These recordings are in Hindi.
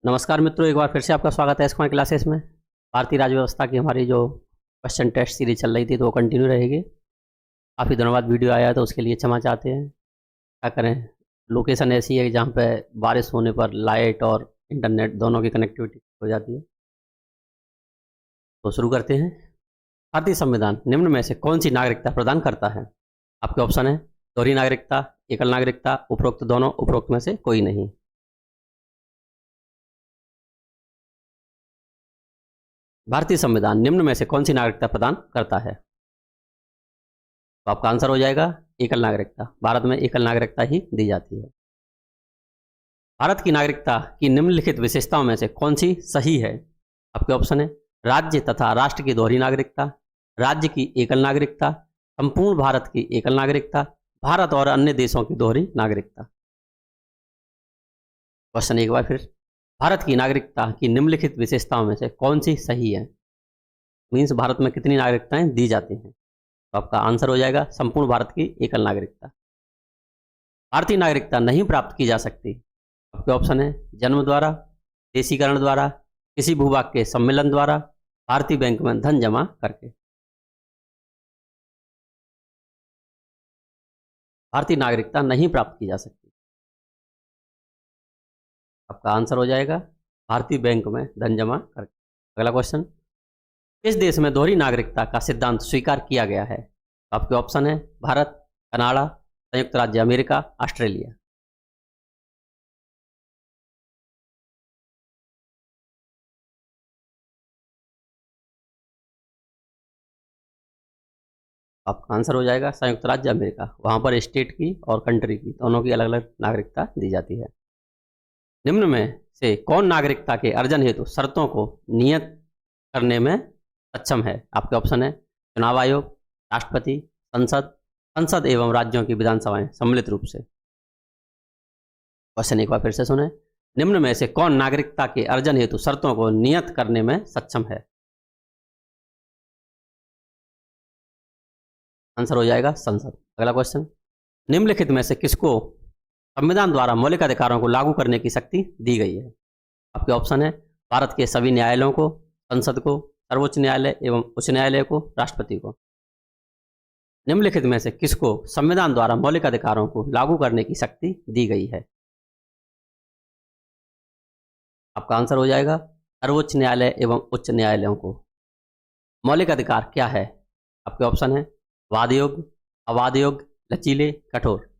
नमस्कार मित्रों, एक बार फिर से आपका स्वागत है एस्क्वायर क्लासेस में। भारतीय राज्य व्यवस्था की हमारी जो क्वेश्चन टेस्ट सीरीज चल रही थी तो वो कंटिन्यू रहेगी। काफ़ी दिनों बाद वीडियो आया तो उसके लिए क्षमा चाहते हैं। क्या करें, लोकेशन ऐसी है जहाँ पे बारिश होने पर लाइट और इंटरनेट दोनों की कनेक्टिविटी हो जाती है। तो शुरू करते हैं। भारतीय संविधान निम्न में से कौन सी नागरिकता प्रदान करता है? आपके ऑप्शन है दोहरी नागरिकता, एकल नागरिकता, उपरोक्त दोनों, उपरोक्त में से कोई नहीं। भारतीय संविधान निम्न में से कौन सी नागरिकता प्रदान करता है? तो आपका आंसर हो जाएगा एकल नागरिकता। भारत में एकल नागरिकता ही दी जाती है। भारत की नागरिकता की निम्नलिखित विशेषताओं में से कौन सी सही है? आपके ऑप्शन है राज्य तथा राष्ट्र की दोहरी नागरिकता, राज्य की एकल नागरिकता, संपूर्ण भारत की एकल नागरिकता, भारत और अन्य देशों की दोहरी नागरिकता। क्वेश्चन एक बार फिर, भारत की नागरिकता की निम्नलिखित विशेषताओं में से कौन सी सही है? मीन्स भारत में कितनी नागरिकताएं दी जाती हैं? तो आपका आंसर हो जाएगा संपूर्ण भारत की एकल नागरिकता। भारतीय नागरिकता नहीं प्राप्त की जा सकती। आपके ऑप्शन है जन्म द्वारा, देशीकरण द्वारा, किसी भूभाग के सम्मेलन द्वारा, भारतीय बैंक में धन जमा करके। भारतीय नागरिकता नहीं प्राप्त की जा सकती। आपका आंसर हो जाएगा भारतीय बैंक में धन जमा करके। अगला क्वेश्चन, किस देश में दोहरी नागरिकता का सिद्धांत स्वीकार किया गया है? आपके ऑप्शन है भारत, कनाडा, संयुक्त राज्य अमेरिका, ऑस्ट्रेलिया। आपका आंसर हो जाएगा संयुक्त राज्य अमेरिका। वहां पर स्टेट की और कंट्री की दोनों की अलग अलग नागरिकता दी जाती है। निम्न में से कौन नागरिकता के अर्जन हेतु शर्तों को नियत करने में सक्षम है? आपके ऑप्शन है चुनाव आयोग, राष्ट्रपति, संसद, संसद एवं राज्यों की विधानसभाएं सम्मिलित रूप से। क्वेश्चन एक बार फिर से सुने। निम्न में से कौन नागरिकता के अर्जन हेतु शर्तों को नियत करने में सक्षम है? आंसर हो जाएगा संसद। अगला क्वेश्चन, निम्नलिखित में से किसको संविधान द्वारा मौलिक अधिकारों को लागू करने की शक्ति दी गई है? आपके ऑप्शन है भारत के सभी न्यायालयों को, संसद को, सर्वोच्च न्यायालय एवं उच्च न्यायालय को, राष्ट्रपति को। निम्नलिखित में से किसको संविधान द्वारा मौलिक अधिकारों को लागू करने की शक्ति दी गई है? आपका आंसर हो जाएगा सर्वोच्च न्यायालय एवं उच्च न्यायालयों को। मौलिक अधिकार क्या है? आपके ऑप्शन है वाद योग्य, अवाद योग्य, लचीले, कठोर।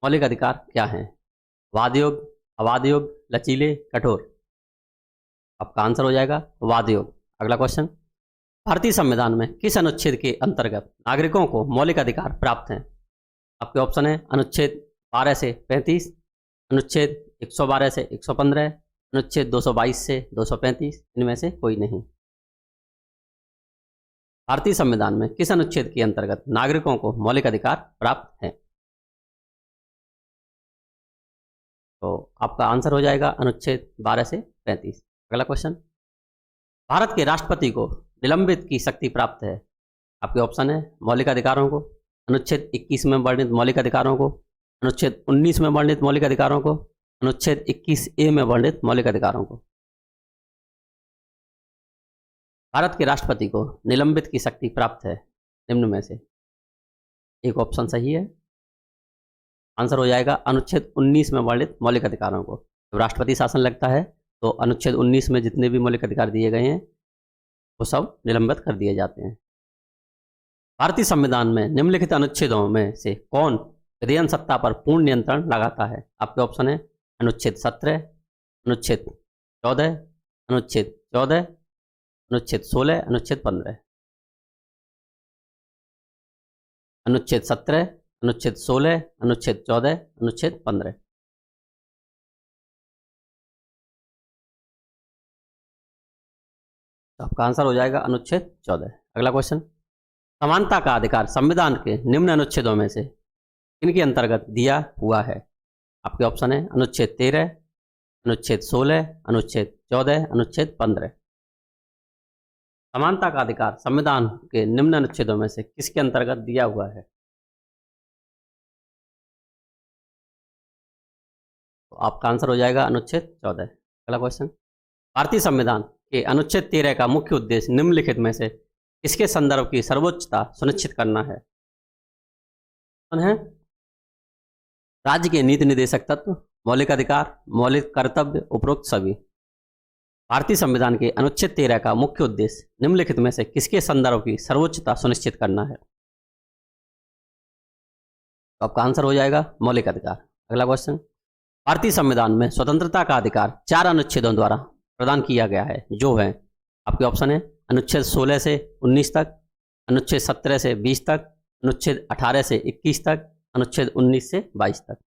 मौलिक अधिकार क्या हैं? वाद योग्य, अवाद योग्य, लचीले, कठोर। आपका आंसर हो जाएगा वाद योग्य। अगला क्वेश्चन, भारतीय संविधान में किस अनुच्छेद के अंतर्गत नागरिकों को मौलिक अधिकार प्राप्त हैं? आपके ऑप्शन है अनुच्छेद 12 से 35, अनुच्छेद 112 से 115, अनुच्छेद 222 से 235, इनमें से कोई नहीं। भारतीय संविधान में किस अनुच्छेद के अंतर्गत नागरिकों को मौलिक अधिकार प्राप्त हैं? तो आपका आंसर हो जाएगा अनुच्छेद 12 से 35। अगला क्वेश्चन, भारत के राष्ट्रपति को निलंबित की शक्ति प्राप्त है। आपके ऑप्शन है मौलिक अधिकारों को, अनुच्छेद 21 में वर्णित मौलिक अधिकारों को, अनुच्छेद 19 में वर्णित मौलिक अधिकारों को, अनुच्छेद 21A में वर्णित मौलिक अधिकारों को। भारत के राष्ट्रपति को निलंबित की शक्ति प्राप्त है निम्न में से एक ऑप्शन सही है। आंसर हो जाएगा अनुच्छेद 19 में वर्णित मौलिक अधिकारों को। जब राष्ट्रपति शासन लगता है तो अनुच्छेद 19 में जितने भी मौलिक अधिकार दिए गए हैं वो सब निलंबित कर दिए जाते हैं। भारतीय संविधान में निम्नलिखित अनुच्छेदों में से कौन विधायन सत्ता पर पूर्ण नियंत्रण लगाता है? आपके ऑप्शन है अनुच्छेद 17, अनुच्छेद 14, अनुच्छेद 14, अनुच्छेद 16, अनुच्छेद 15। अनुच्छेद 17, अनुच्छेद 16, अनुच्छेद 14, अनुच्छेद 15। तो आपका आंसर हो जाएगा अनुच्छेद 14। अगला क्वेश्चन, समानता का अधिकार संविधान के निम्न अनुच्छेदों में से किनके अंतर्गत दिया हुआ है? आपके ऑप्शन है अनुच्छेद 13, अनुच्छेद 16, अनुच्छेद 14, अनुच्छेद 15। समानता का अधिकार संविधान के निम्न अनुच्छेदों में से किसके अंतर्गत दिया हुआ है? आपका आंसर हो जाएगा अनुच्छेद 14। अगला क्वेश्चन, भारतीय संविधान के अनुच्छेद 13 का मुख्य उद्देश्य निम्नलिखित में से किसके संदर्भ की सर्वोच्चता सुनिश्चित करना है? कौन है? राज्य के नीति निदेशक तत्व, मौलिक अधिकार, मौलिक कर्तव्य, उपरोक्त सभी। भारतीय संविधान के अनुच्छेद 13 का मुख्य उद्देश्य निम्नलिखित में से किसके संदर्भ की सर्वोच्चता सुनिश्चित करना है? तो आपका आंसर हो जाएगा मौलिक अधिकार। अगला क्वेश्चन, भारतीय संविधान में स्वतंत्रता का अधिकार 4 अनुच्छेदों द्वारा प्रदान किया गया है, जो है आपके ऑप्शन है अनुच्छेद 16 से 19 तक, अनुच्छेद 17 से 20 तक, अनुच्छेद 18 से 21 तक, अनुच्छेद 19 से 22 तक।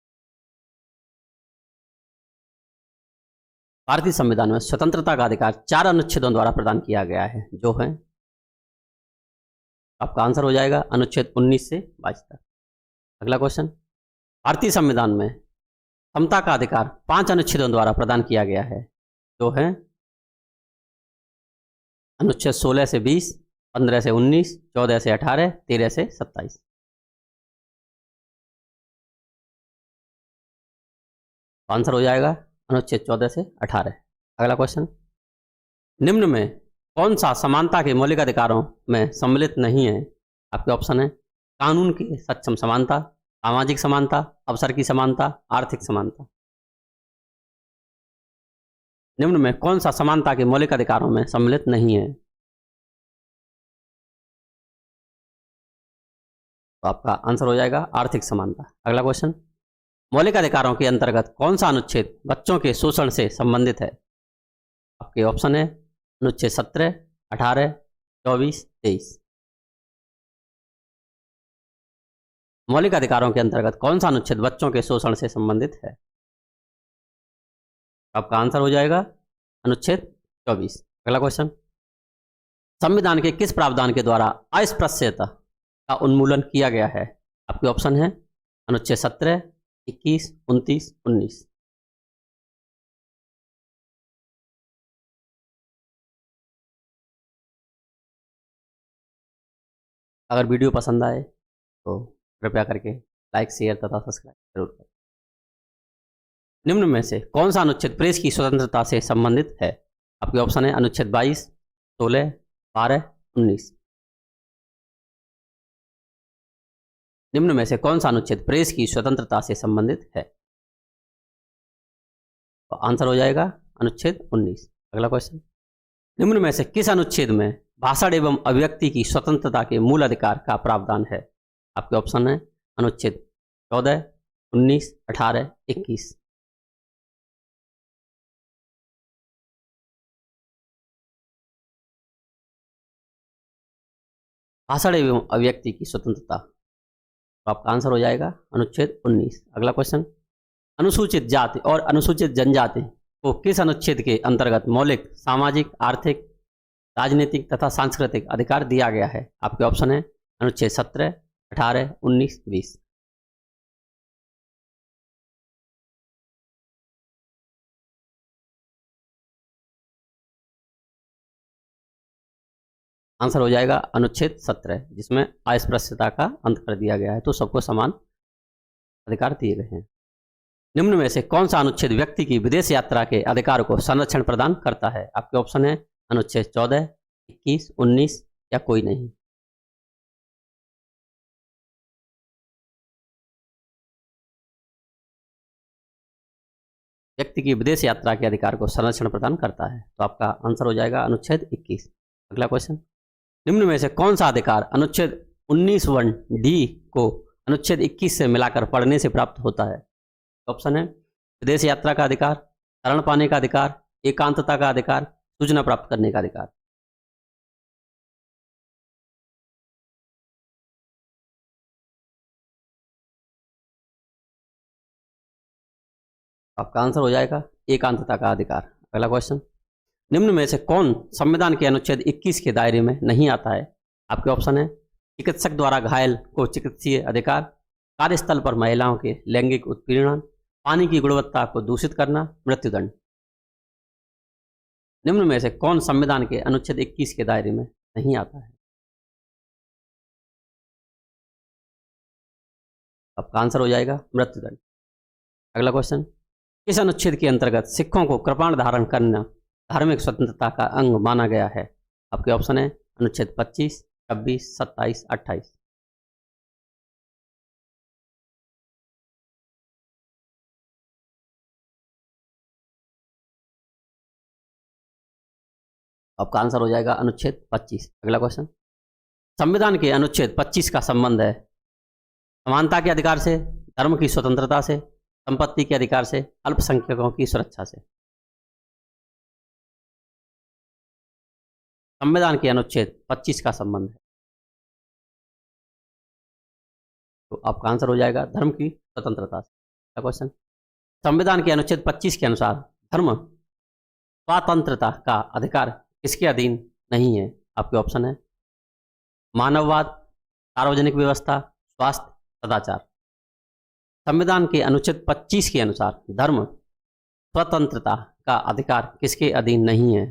भारतीय संविधान में स्वतंत्रता का अधिकार 4 अनुच्छेदों द्वारा प्रदान किया गया है, जो है आपका आंसर हो जाएगा अनुच्छेद 19 से 22 तक। अगला क्वेश्चन, भारतीय संविधान में समता का अधिकार 5 अनुच्छेदों द्वारा प्रदान किया गया है, जो है अनुच्छेद 16 से 20, 15 से 19, 14 से 18, 13 से 27। आंसर हो जाएगा अनुच्छेद 14 से 18। अगला क्वेश्चन, निम्न में कौन सा समानता के मौलिक अधिकारों में सम्मिलित नहीं है? आपके ऑप्शन है कानून की सक्षम समानता, सामाजिक समानता, अवसर की समानता, आर्थिक समानता। निम्न में कौन सा समानता के मौलिक अधिकारों में सम्मिलित नहीं है? तो आपका आंसर हो जाएगा आर्थिक समानता। अगला क्वेश्चन, मौलिक अधिकारों के अंतर्गत कौन सा अनुच्छेद बच्चों के शोषण से संबंधित है? आपके ऑप्शन है अनुच्छेद 17, 18, 24, 23। मौलिक अधिकारों के अंतर्गत कौन सा अनुच्छेद बच्चों के शोषण से संबंधित है? आपका आंसर हो जाएगा अनुच्छेद 24। अगला क्वेश्चन, संविधान के किस प्रावधान के द्वारा अस्पृश्यता का उन्मूलन किया गया है? आपके ऑप्शन है अनुच्छेद 17, 21, 29, 19। अगर वीडियो पसंद आए तो कृपया करके लाइक, शेयर तथा सब्सक्राइब जरूर करें। निम्न में से कौन सा अनुच्छेद प्रेस की स्वतंत्रता से संबंधित है? आपके ऑप्शन है अनुच्छेद 22, 16, 12, 19। निम्न में से कौन सा अनुच्छेद प्रेस की स्वतंत्रता से संबंधित है? तो आंसर हो जाएगा अनुच्छेद 19। अगला क्वेश्चन, निम्न में से किस अनुच्छेद में भाषण एवं अभिव्यक्ति की स्वतंत्रता के मूल अधिकार का प्रावधान है? आपके ऑप्शन है अनुच्छेद 14, 19, 18, 21। भाषण एवं अभिव्यक्ति की स्वतंत्रता, तो आपका आंसर हो जाएगा अनुच्छेद 19। अगला क्वेश्चन, अनुसूचित जाति और अनुसूचित जनजाति को किस अनुच्छेद के अंतर्गत मौलिक सामाजिक, आर्थिक, राजनीतिक तथा सांस्कृतिक अधिकार दिया गया है? आपके ऑप्शन है अनुच्छेद 17, 18, 19, 20। आंसर हो जाएगा अनुच्छेद 17, जिसमें अस्पृश्यता का अंत कर दिया गया है, तो सबको समान अधिकार दिए गए हैं। निम्न में से कौन सा अनुच्छेद व्यक्ति की विदेश यात्रा के अधिकार को संरक्षण प्रदान करता है? आपके ऑप्शन है अनुच्छेद 14, 21, 19 या कोई नहीं। व्यक्ति की विदेश यात्रा के अधिकार को संरक्षण प्रदान करता है, तो आपका आंसर हो जाएगा अनुच्छेद 21। अगला क्वेश्चन, निम्न में से कौन सा अधिकार अनुच्छेद 19(1) डी को अनुच्छेद 21 से मिलाकर पढ़ने से प्राप्त होता है? ऑप्शन है विदेश यात्रा का अधिकार, शरण पाने का अधिकार, एकांतता का अधिकार, सूचना प्राप्त करने का अधिकार। आपका आंसर हो जाएगा एकांतता का अधिकार। अगला क्वेश्चन, निम्न में से कौन संविधान के अनुच्छेद 21 के दायरे में नहीं आता है? आपके ऑप्शन है चिकित्सक द्वारा घायल को चिकित्सीय अधिकार, कार्यस्थल पर महिलाओं के लैंगिक उत्पीड़न, पानी की गुणवत्ता को दूषित करना, मृत्युदंड। निम्न में से कौन संविधान के अनुच्छेद 21 के दायरे में नहीं आता है? आपका आंसर हो जाएगा मृत्युदंड। अगला क्वेश्चन, किस अनुच्छेद के अंतर्गत सिखों को कृपाण धारण करना धार्मिक स्वतंत्रता का अंग माना गया है? आपके ऑप्शन है अनुच्छेद 25, 26, 27, 28। आपका आंसर हो जाएगा अनुच्छेद 25। अगला क्वेश्चन, संविधान के अनुच्छेद 25 का संबंध है समानता के अधिकार से, धर्म की स्वतंत्रता से, संपत्ति के अधिकार से, अल्पसंख्यकों की सुरक्षा से। संविधान के अनुच्छेद 25 का संबंध है, तो आपका आंसर हो जाएगा धर्म की स्वतंत्रता से। अगला क्वेश्चन, संविधान के अनुच्छेद 25 के अनुसार धर्म स्वतंत्रता का अधिकार किसके अधीन नहीं है? आपके ऑप्शन है मानववाद, सार्वजनिक व्यवस्था, स्वास्थ्य, सदाचार। संविधान के अनुच्छेद 25 के अनुसार धर्म स्वतंत्रता का अधिकार किसके अधीन नहीं है?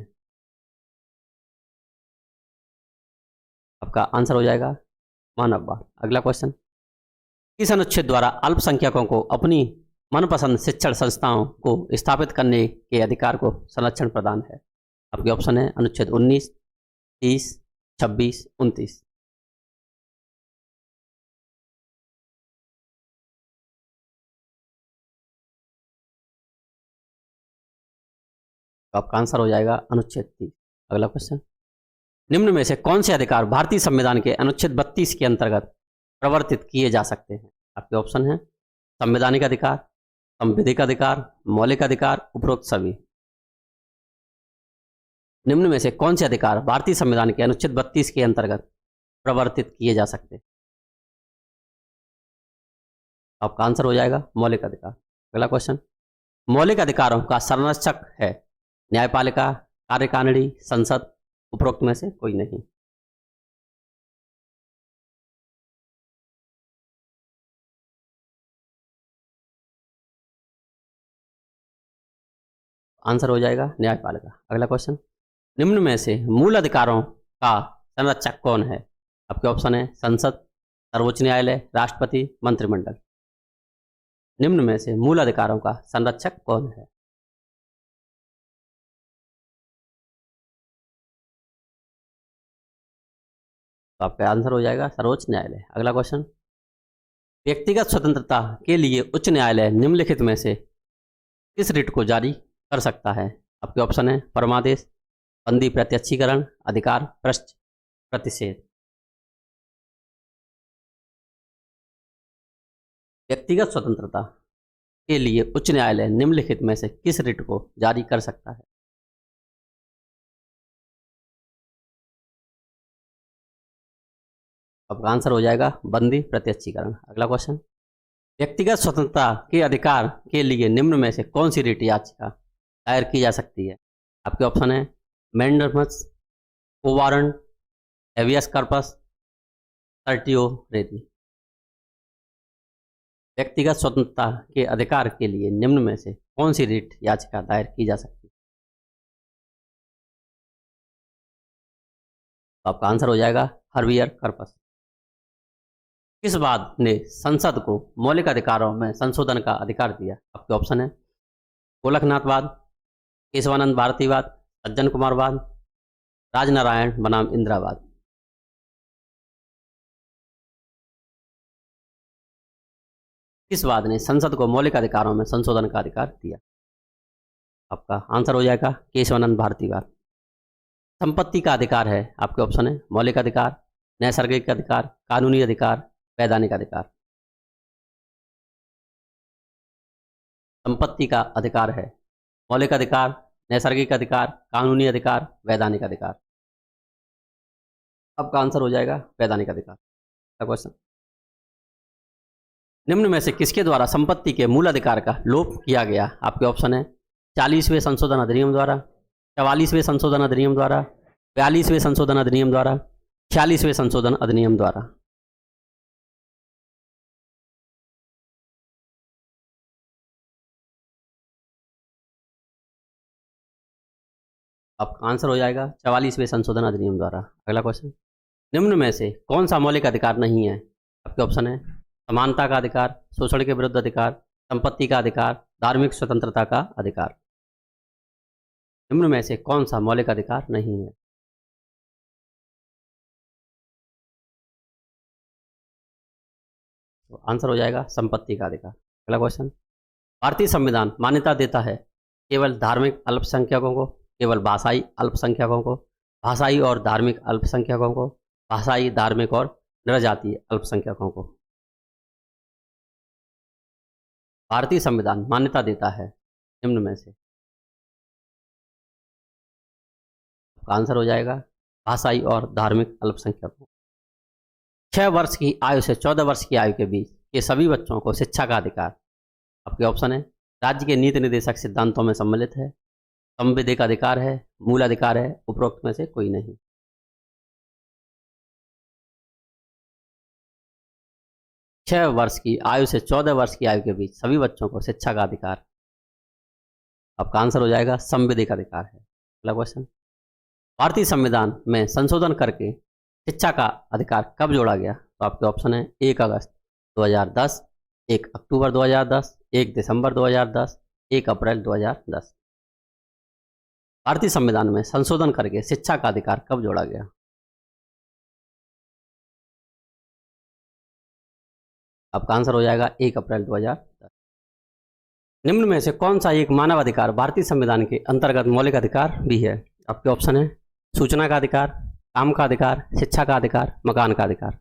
आपका आंसर हो जाएगा मानववाद। अगला क्वेश्चन, किस अनुच्छेद द्वारा अल्पसंख्यकों को अपनी मनपसंद शिक्षण संस्थाओं को स्थापित करने के अधिकार को संरक्षण प्रदान है? आपके ऑप्शन है अनुच्छेद 19, 30, 26, 29। तो आपका आंसर हो जाएगा अनुच्छेद 30। अगला क्वेश्चन, निम्न में से कौन से अधिकार भारतीय संविधान के अनुच्छेद 32 के अंतर्गत प्रवर्तित किए जा सकते हैं? आपके ऑप्शन है संवैधानिक अधिकार, संविधिक अधिकार, मौलिक अधिकार, उपरोक्त सभी। निम्न में से कौन से अधिकार भारतीय संविधान के अनुच्छेद 32 के अंतर्गत प्रवर्तित किए जा सकते हैं? आपका आंसर हो जाएगा मौलिक अधिकार। अगला क्वेश्चन, मौलिक अधिकारों का संरक्षक है न्यायपालिका, कार्यकारिणी, संसद, उपरोक्त में से कोई नहीं। आंसर हो जाएगा न्यायपालिका। अगला क्वेश्चन, निम्न में से मूल अधिकारों का संरक्षक कौन है? आपके ऑप्शन है संसद, सर्वोच्च न्यायालय, राष्ट्रपति, मंत्रिमंडल। निम्न में से मूल अधिकारों का संरक्षक कौन है? तो आपका आंसर हो जाएगा सर्वोच्च न्यायालय। अगला क्वेश्चन, व्यक्तिगत स्वतंत्रता के लिए उच्च न्यायालय निम्नलिखित में से किस रिट को जारी कर सकता है? आपके ऑप्शन है परमादेश, बंदी प्रत्यक्षीकरण, अधिकार पृष्ठ, प्रतिषेध। व्यक्तिगत स्वतंत्रता के लिए उच्च न्यायालय निम्नलिखित में से किस रिट को जारी कर सकता है? आपका आंसर हो जाएगा बंदी प्रत्यक्षीकरण। अगला क्वेश्चन, व्यक्तिगत स्वतंत्रता के अधिकार के लिए निम्न में से कौन सी रिट याचिका दायर की जा सकती है? आपके ऑप्शन है मैंडेमस, कोवारंट, हेवियस कॉर्पस, सर्टियोरेरी। व्यक्तिगत स्वतंत्रता के अधिकार के लिए निम्न में से कौन सी रिट याचिका दायर की जा सकती है? तो आपका आंसर हो जाएगा हर्बियर कॉर्पस। किस वाद ने संसद को मौलिक अधिकारों में संशोधन का अधिकार दिया? आपके ऑप्शन है गोलकनाथवाद, केशवानंद भारतीवाद, सज्जन कुमारवाद, राजनारायण बनाम इंदिरावाद। किस वाद ने संसद को मौलिक अधिकारों में संशोधन का अधिकार दिया? आपका आंसर हो जाएगा केशवानंद भारतीवाद। संपत्ति का अधिकार है, आपके ऑप्शन है मौलिक अधिकार, नैसर्गिक अधिकार, कानूनी अधिकार, वैधानिक अधिकार। संपत्ति का अधिकार है मौलिक अधिकार, नैसर्गिक अधिकार, कानूनी अधिकार, वैधानिक अधिकार। आपका आंसर हो जाएगा वैधानिक अधिकार। क्वेश्चन, निम्न में से किसके द्वारा संपत्ति के मूल अधिकार का लोप किया गया? आपके ऑप्शन है 40वें संशोधन अधिनियम द्वारा, 44वें संशोधन अधिनियम द्वारा, 42वें संशोधन अधिनियम द्वारा, 46वें संशोधन अधिनियम द्वारा। आपका आंसर हो जाएगा 44वें संशोधन अधिनियम द्वारा। अगला क्वेश्चन, निम्न में से कौन सा मौलिक अधिकार नहीं है? आपके ऑप्शन है समानता का अधिकार, शोषण के विरुद्ध अधिकार, संपत्ति का अधिकार, धार्मिक स्वतंत्रता का अधिकार। निम्न में से कौन सा मौलिक अधिकार नहीं है? तो आंसर हो जाएगा संपत्ति का अधिकार। अगला क्वेश्चन, भारतीय संविधान मान्यता देता है केवल धार्मिक अल्पसंख्यकों को, केवल भाषाई अल्पसंख्यकों को, भाषाई और धार्मिक अल्पसंख्यकों को, भाषाई, धार्मिक और जनजातीय अल्पसंख्यकों को। भारतीय संविधान मान्यता देता है निम्न में से, आंसर हो जाएगा भाषाई और धार्मिक अल्पसंख्यकों। 6 वर्ष की आयु से 14 वर्ष की आयु के बीच के सभी बच्चों को शिक्षा का अधिकार। आपके ऑप्शन है, राज्य के नीति निर्देशक सिद्धांतों में सम्मिलित है, संवैधानिक अधिकार है, मूल अधिकार है, उपरोक्त में से कोई नहीं। छह वर्ष की आयु से 14 वर्ष की आयु के बीच सभी बच्चों को शिक्षा का अधिकार। आपका आंसर हो जाएगा संवैधानिक अधिकार है। अगला क्वेश्चन, भारतीय संविधान में संशोधन करके शिक्षा का अधिकार कब जोड़ा गया? तो आपके ऑप्शन है 1 अगस्त 2010, 1 अक्टूबर 2010, 1 दिसंबर 2010, 1 अप्रैल 2010। भारतीय संविधान में संशोधन करके शिक्षा का अधिकार कब जोड़ा गया? आपका आंसर हो जाएगा 1 अप्रैल 2010। निम्न में से कौन सा एक मानव अधिकार भारतीय संविधान के अंतर्गत मौलिक अधिकार भी है? आपके ऑप्शन है सूचना का अधिकार, काम का अधिकार, शिक्षा का अधिकार, मकान का अधिकार।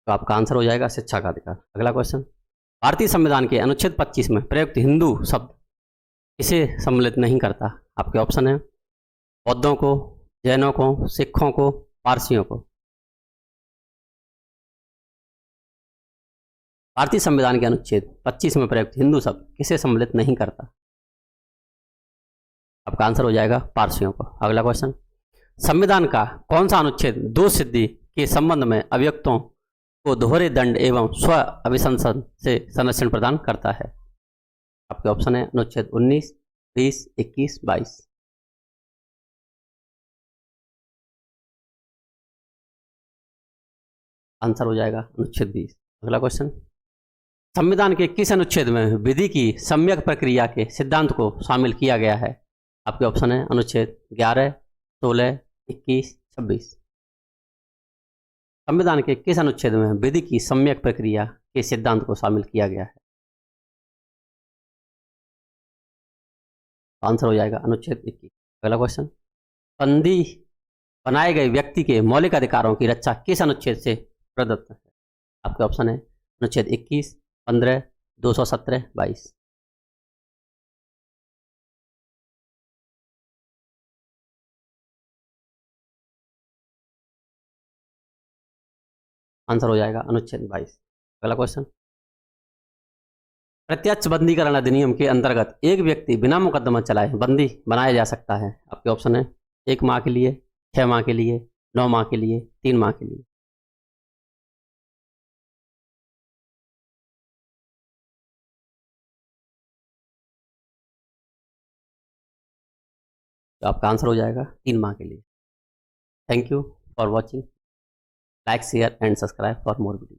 तो आपका आंसर हो जाएगा शिक्षा का अधिकार। अगला क्वेश्चन, भारतीय संविधान के अनुच्छेद 25 में प्रयुक्त हिंदू शब्द किसे सम्मिलित नहीं करता? आपके ऑप्शन है बौद्धों को, जैनों को, सिखों को, पारसियों को। भारतीय संविधान के अनुच्छेद 25 में प्रयुक्त हिंदू शब्द किसे सम्मिलित नहीं करता? आपका आंसर हो जाएगा पारसियों को। अगला क्वेश्चन, संविधान का कौन सा अनुच्छेद दोष सिद्धि के संबंध में अभियुक्तों को दोहरे दंड एवं स्व अभिशंसन से संरक्षण प्रदान करता है? आपके ऑप्शन है अनुच्छेद 19, 20, 21, 22। आंसर हो जाएगा अनुच्छेद 20। अगला क्वेश्चन, संविधान के किस अनुच्छेद में विधि की सम्यक प्रक्रिया के सिद्धांत को शामिल किया गया है? आपके ऑप्शन है अनुच्छेद 11, 16, 21, 26। संविधान के किस अनुच्छेद में विधि की सम्यक प्रक्रिया के सिद्धांत को शामिल किया गया है? आंसर हो जाएगा अनुच्छेद 21। अगला क्वेश्चन, संधि बनाए गए व्यक्ति के मौलिक अधिकारों की रक्षा किस अनुच्छेद से प्रदत्त है? आपके ऑप्शन है अनुच्छेद 21, 15, 217, 22। आंसर हो जाएगा अनुच्छेद 22। अगला क्वेश्चन, प्रत्यक्ष बंदीकरण अधिनियम के अंतर्गत एक व्यक्ति बिना मुकदमा चलाए बंदी बनाया जा सकता है? आपके ऑप्शन है 1 माह के लिए, 6 माह के लिए, 9 माह के लिए, 3 माह के लिए। तो आपका आंसर हो जाएगा 3 माह के लिए। Thank you for watching. Like, share and subscribe for more video.